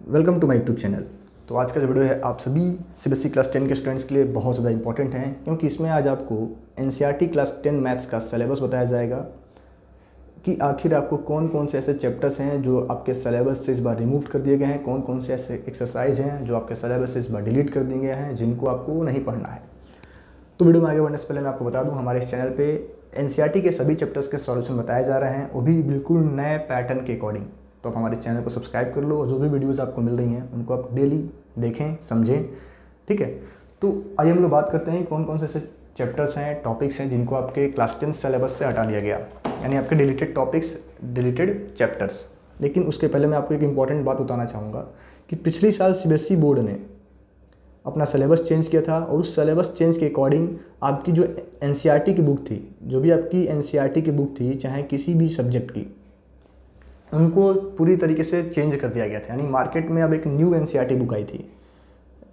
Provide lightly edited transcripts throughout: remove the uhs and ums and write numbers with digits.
Welcome to my YouTube channel. तो आज का जो वीडियो है आप सभी सीबीएसई क्लास 10 के स्टूडेंट्स के लिए बहुत ज़्यादा इंपॉर्टेंट है, क्योंकि इसमें आज आपको एनसीईआरटी क्लास 10 मैथ्स का सिलेबस बताया जाएगा कि आखिर आपको कौन कौन से ऐसे चैप्टर्स हैं जो आपके सिलेबस से इस बार रिमूव कर दिए गए हैं, कौन कौन से ऐसे एक्सरसाइज हैं जो आपके सिलेबस से इस बार डिलीट कर दिए गए हैं जिनको आपको नहीं पढ़ना है। तो वीडियो में आगे बढ़ने से पहले मैं आपको बता दूं, हमारे इस चैनल पे एनसीईआरटी के सभी चैप्टर्स के सॉल्यूशन बताए जा रहे हैं, वो भी बिल्कुल नए पैटर्न के अकॉर्डिंग। तो आप हमारे चैनल को सब्सक्राइब कर लो और जो भी वीडियोस आपको मिल रही हैं उनको आप डेली देखें, समझें। ठीक है, तो आइए हम लोग बात करते हैं कौन कौन से ऐसे चैप्टर्स हैं, टॉपिक्स हैं जिनको आपके क्लास 10 सिलेबस से हटा लिया गया, यानी आपके डिलीटेड टॉपिक्स, डिलीटेड चैप्टर्स। लेकिन उसके पहले मैं आपको एक इंपॉर्टेंट बात बताना चाहूँगा कि पिछले साल सीबीएसई बोर्ड ने अपना सिलेबस चेंज किया था और उस सिलेबस चेंज के अकॉर्डिंग आपकी जो एनसीईआरटी की बुक थी, जो भी आपकी एनसीईआरटी की बुक थी चाहे किसी भी सब्जेक्ट की, उनको पूरी तरीके से चेंज कर दिया गया था। यानी मार्केट में अब एक न्यू एनसीईआरटी बुक आई थी,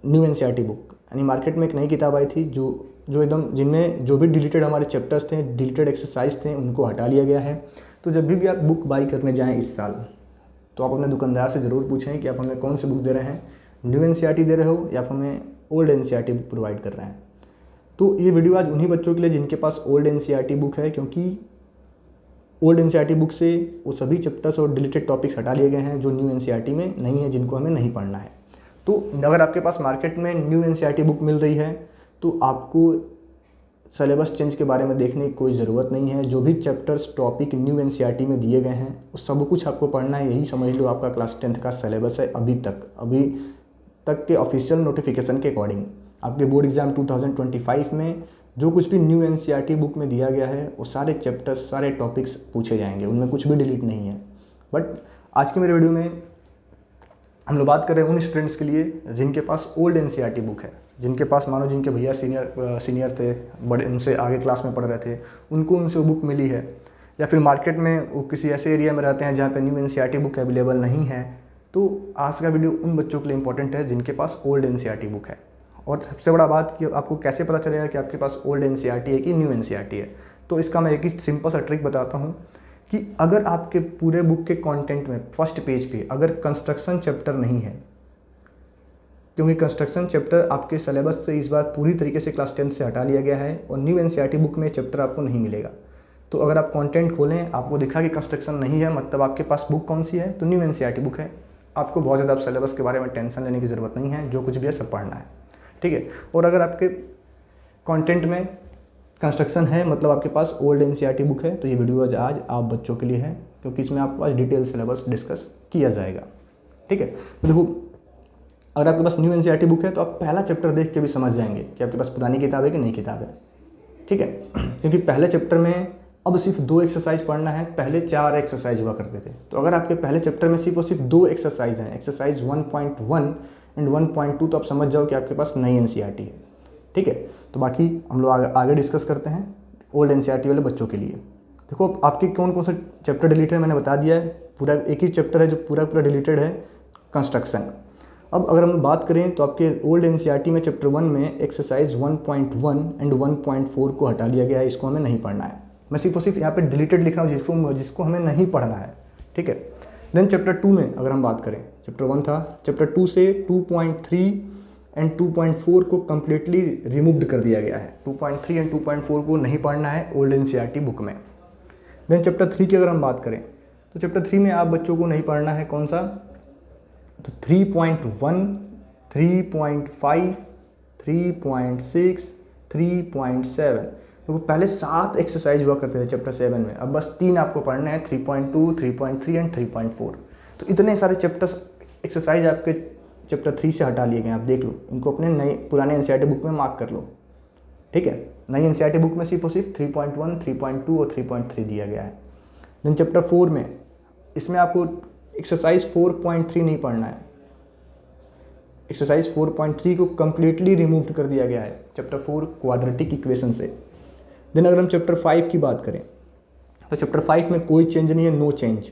न्यू एनसीईआरटी बुक, यानी मार्केट में एक नई किताब आई थी जो एकदम जिनमें जो भी डिलीटेड हमारे चैप्टर्स थे, डिलीटेड एक्सरसाइज थे, उनको हटा लिया गया है। तो जब भी आप बुक बाई करने जाएँ इस साल, तो आप अपने दुकानदार से ज़रूर पूछें कि आप हमें कौन सी बुक दे रहे हैं, न्यू एनसीईआरटी दे रहे हो या आप हमें ओल्ड एनसीईआरटी बुक प्रोवाइड कर रहे हैं। तो ये वीडियो आज उन्हीं बच्चों के लिए जिनके पास ओल्ड एनसीईआरटी बुक है, क्योंकि ओल्ड एनसीईआरटी बुक से वो सभी चैप्टर्स और डिलीटेड टॉपिक्स हटा लिए गए हैं जो न्यू एनसीईआरटी में नहीं है, जिनको हमें नहीं पढ़ना है। तो अगर आपके पास मार्केट में न्यू एनसीईआरटी बुक मिल रही है तो आपको सिलेबस चेंज के बारे में देखने की कोई ज़रूरत नहीं है। जो भी चैप्टर्स, टॉपिक न्यू एनसीईआरटी में दिए गए हैं वो सब कुछ आपको पढ़ना है। यही समझ लो आपका क्लास 10 का सिलेबस है अभी तक के ऑफिशियल नोटिफिकेशन के अकॉर्डिंग। आपके बोर्ड एग्जाम 2025 में जो कुछ भी न्यू एनसीईआरटी बुक में दिया गया है वो सारे चैप्टर्स, सारे टॉपिक्स पूछे जाएंगे, उनमें कुछ भी डिलीट नहीं है। बट आज के मेरे वीडियो में हम लोग बात कर रहे हैं उन स्टूडेंट्स के लिए जिनके पास ओल्ड एनसीईआरटी बुक है, जिनके पास मानो जिनके भैया सीनियर थे, बड़े उनसे आगे क्लास में पढ़ रहे थे, उनसे वो बुक मिली है, या फिर मार्केट में वो किसी ऐसे एरिया में रहते हैं जहाँ पे न्यू एनसीईआरटी बुक अवेलेबल नहीं है। तो आज का वीडियो उन बच्चों के लिए इंपॉर्टेंट है जिनके पास ओल्ड एनसीईआरटी बुक है। और सबसे बड़ा बात कि आपको कैसे पता चलेगा कि आपके पास ओल्ड एनसीईआरटी है कि न्यू एनसीईआरटी है। तो इसका मैं एक ही सिंपल सा ट्रिक बताता हूँ कि अगर आपके पूरे बुक के कंटेंट में फर्स्ट पेज पे अगर कंस्ट्रक्शन चैप्टर नहीं है, क्योंकि कंस्ट्रक्शन चैप्टर आपके सिलेबस से इस बार पूरी तरीके से क्लास 10 से हटा लिया गया है और न्यू एनसीईआरटी बुक में चैप्टर आपको नहीं मिलेगा। तो अगर आप कंटेंट खोलें, आपको दिखा कि कंस्ट्रक्शन नहीं है, मतलब आपके पास बुक कौन सी है, तो न्यू एनसीईआरटी बुक है। आपको बहुत ज़्यादा सिलेबस के बारे में टेंशन लेने की ज़रूरत नहीं है, जो कुछ भी है सब पढ़ना है। ठीक है, और अगर आपके कंटेंट में कंस्ट्रक्शन है, मतलब आपके पास ओल्ड एनसीईआरटी बुक है, तो ये वीडियो आज आप बच्चों के लिए है, क्योंकि इसमें आपको आज डिटेल सिलेबस डिस्कस किया जाएगा। ठीक है, तो देखो, अगर आपके पास न्यू एनसीईआरटी बुक है तो आप पहला चैप्टर देख के भी समझ जाएंगे कि आपके पास पुरानी किताब है कि नई किताब है। ठीक है, क्योंकि पहले चैप्टर में अब सिर्फ 2 एक्सरसाइज पढ़ना है, पहले 4 एक्सरसाइज हुआ करते थे। तो अगर आपके पहले चैप्टर में सिर्फ 2 एक्सरसाइज हैं, एक्सरसाइज 1.1 एंड 1.2, तो आप समझ जाओ कि आपके पास नई एनसीईआरटी है। ठीक है, तो बाकी हम लोग आगे डिस्कस करते हैं ओल्ड एनसीईआरटी वाले बच्चों के लिए। देखो, आपके कौन कौन से चैप्टर डिलीटेड है मैंने बता दिया है। पूरा एक ही चैप्टर है जो पूरा डिलीटेड है, कंस्ट्रक्शन। अब अगर हम बात करें तो आपके ओल्ड एनसीईआरटी में चैप्टर 1 में एक्सरसाइज 1.1 एंड 1.4 को हटा लिया गया है, इसको हमें नहीं पढ़ना है। मैं सिर्फ और सिर्फ यहाँ पे डिलीटेड लिख रहा हूँ जिसको हमें नहीं पढ़ना है। ठीक है, देन चैप्टर 2 में अगर हम बात करें, चैप्टर 1 था, चैप्टर 2 से 2.3 एंड 2.4 को कम्प्लीटली रिमूव्ड कर दिया गया है। 2.3 एंड 2.4 को नहीं पढ़ना है ओल्ड एनसीईआरटी बुक में। देन चैप्टर 3 की अगर हम बात करें तो चैप्टर 3 में आप बच्चों को नहीं पढ़ना है कौन सा, तो 3.1, 3.5, 3.6, 3.7। तो पहले 7 एक्सरसाइज हुआ करते थे चैप्टर 7 में, अब बस 3 आपको पढ़ने हैं, 3.2, 3.3 एंड 3.4। तो इतने सारे चैप्टर्स, एक्सरसाइज आपके चैप्टर 3 से हटा लिए गए हैं। आप देख लो, इनको अपने पुराने एनसीईआरटी बुक में मार्क कर लो। ठीक है, नई एनसीईआरटी बुक में सिर्फ और सिर्फ 3.1, 3.2 और 3.3 दिया गया है। देन चैप्टर 4 में, इसमें आपको एक्सरसाइज 4.3 नहीं पढ़ना है, एक्सरसाइज 4.3 को कम्प्लीटली रिमूव कर दिया गया है चैप्टर 4 क्वाड्रेटिक इक्वेशन से। देन अगर हम चैप्टर 5 की बात करें तो चैप्टर 5 में कोई चेंज नहीं है, नो चेंज,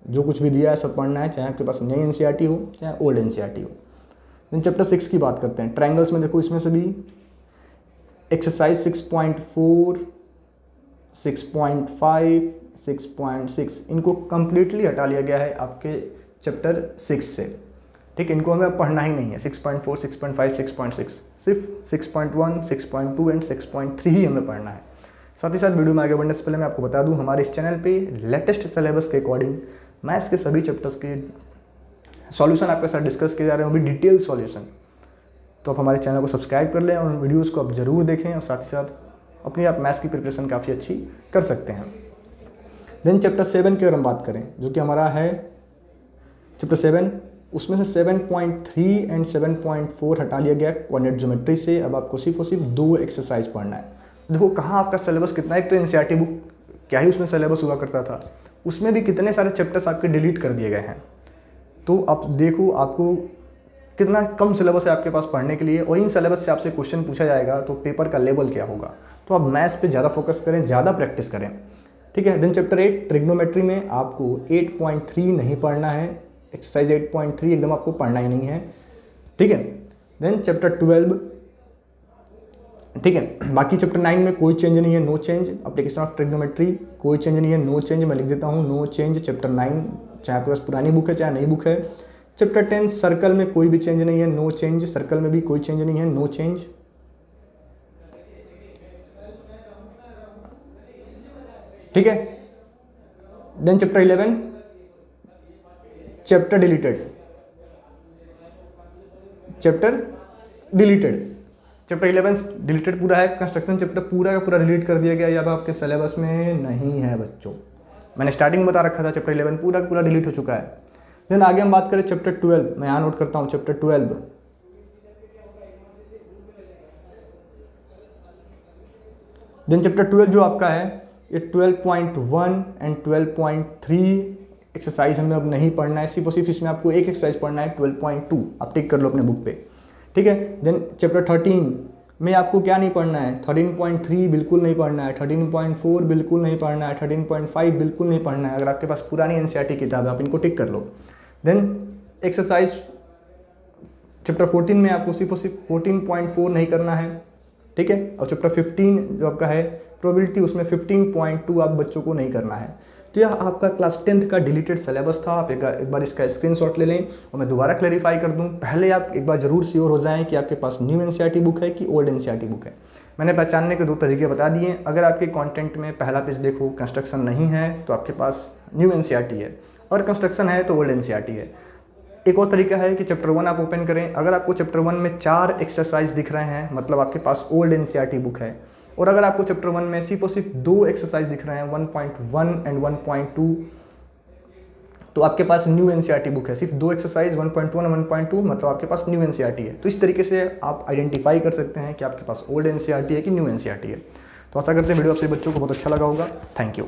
जो कुछ भी दिया है सब पढ़ना है, चाहे आपके पास नई एनसीईआरटी हो चाहे ओल्ड एनसीईआरटी हो। देन चैप्टर 6 की बात करते हैं, ट्रायंगल्स में देखो, इसमें से भी एक्सरसाइज 6.4, 6.5, 6.6 इनको कम्प्लीटली हटा लिया गया है आपके चैप्टर 6 से। ठीक है, इनको हमें पढ़ना ही नहीं है। 6.4, 6.5, 6.6, सिर्फ 6.1, 6.2 एंड 6.3 ही हमें पढ़ना है। साथ ही साथ वीडियो में आगे बढ़ने से पहले मैं आपको बता दूं, हमारे इस चैनल पे लेटेस्ट सिलेबस के अकॉर्डिंग मैथ्स के सभी चैप्टर्स के सॉल्यूशन आपके साथ डिस्कस किए जा रहे हैं, वो भी डिटेल सॉल्यूशन। तो आप हमारे चैनल को सब्सक्राइब कर लें और उन वीडियोज़ को आप ज़रूर देखें और साथ ही साथ अपनी आप मैथ्स की प्रिपरेशन काफ़ी अच्छी कर सकते हैं। देन चैप्टर 7 की अगर हम बात करें, जो कि हमारा है चैप्टर 7, उसमें से 7.3 एंड 7.4 हटा लिया गया कोऑर्डिनेट ज्योमेट्री से। अब आपको सिर्फ और सिर्फ 2 एक्सरसाइज पढ़ना है। देखो कहाँ आपका सिलेबस कितना है, एक तो एनसीईआरटी बुक क्या ही उसमें सिलेबस हुआ करता था, उसमें भी कितने सारे चैप्टर्स आपके डिलीट कर दिए गए हैं। तो आप देखो आपको कितना कम सिलेबस है आपके पास पढ़ने के लिए, और इन सिलेबस से आपसे क्वेश्चन पूछा जाएगा तो पेपर का लेवल क्या होगा। तो आप मैथ्स पे ज़्यादा फोकस करें, ज़्यादा प्रैक्टिस करें, ठीक है। देन चैप्टर 8 ट्रिग्नोमेट्री में आपको 8.3 नहीं पढ़ना है, एक्सरसाइज 8.3 एकदम आपको पढ़ना ही नहीं है, ठीक है। देन चैप्टर 12, ठीक है। बाकी चैप्टर 9 में कोई चेंज नहीं है, no change. Application of trigonometry कोई चेंज नहीं है, नो चेंज। मैं लिख देता हूँ नो चेंज चैप्टर 9, चाहे आपके पास पुरानी बुक है चाहे नई बुक है। चैप्टर 10 सर्कल में कोई भी चेंज नहीं है, नो चेंज। सर्कल में भी कोई चेंज नहीं है, नो चेंज, ठीक है। Then chapter 11 chapter deleted, chapter deleted, chapter 11 deleted पूरा है। कंस्ट्रक्शन चैप्टर पूरा का पूरा डिलीट कर दिया गया, या आपके सिलेबस में नहीं है बच्चों। मैंने स्टार्टिंग में बता रखा था चैप्टर 11 पूरा का पूरा डिलीट हो चुका है। देन आगे हम बात करें चैप्टर 12, मैं यहाँ नोट करता हूँ चैप्टर 12। देन चैप्टर 12 जो आपका है ये 12.1 एंड 12.3 एक्सरसाइज हमें अब नहीं पढ़ना है, सिर्फ और सिर्फ इसमें आपको एक एक्सरसाइज पढ़ना है 12.2, आप टिक कर लो अपने बुक पे, ठीक है। देन चैप्टर 13 में आपको क्या नहीं पढ़ना है, 13.3 बिल्कुल नहीं पढ़ना है, 13.4 बिल्कुल नहीं पढ़ना है, 13.5 बिल्कुल नहीं पढ़ना है। अगर आपके पास पुरानी एनसीईआरटी किताब है आप इनको टिक कर लो। देन एक्सरसाइज चैप्टर 14 में आपको सिर्फ और सिर्फ 14.4 नहीं करना है, ठीक है। और चैप्टर 15 जो आपका है प्रोबेबिलिटी, उसमें 15.2 आप बच्चों को नहीं करना है। तो यह आपका क्लास 10th का डिलीटेड सिलेबस था। आप एक बार इसका स्क्रीनशॉट ले लें और मैं दोबारा क्लैरिफाई कर दूं। पहले आप एक बार जरूर श्योर हो जाएं कि आपके पास न्यू एनसीईआरटी बुक है कि ओल्ड एनसीईआरटी बुक है। मैंने पहचानने के 2 तरीके बता दिए। अगर आपके कंटेंट में पहला पेज देखो कंस्ट्रक्शन नहीं है तो आपके पास न्यू एनसीईआरटी है, और कंस्ट्रक्शन है तो ओल्ड एनसीईआरटी है। एक और तरीका है कि चैप्टर 1 आप ओपन करें, अगर आपको चैप्टर 1 में 4 एक्सरसाइज दिख रहे हैं मतलब आपके पास ओल्ड एनसीईआरटी बुक है, और अगर आपको चैप्टर 1 में सिर्फ और सिर्फ 2 एक्सरसाइज दिख रहे हैं 1.1 एंड 1.2, तो आपके पास न्यू एनसीईआरटी बुक है। सिर्फ 2 एक्सरसाइज 1.1 और 1.2 मतलब आपके पास न्यू एनसीईआरटी है। तो इस तरीके से आप आइडेंटिफाई कर सकते हैं कि आपके पास ओल्ड एनसीईआरटी है कि न्यू एनसीईआरटी है। तो आशा करते हैं वीडियो आपसे बच्चों को बहुत अच्छा लगा होगा। Thank you.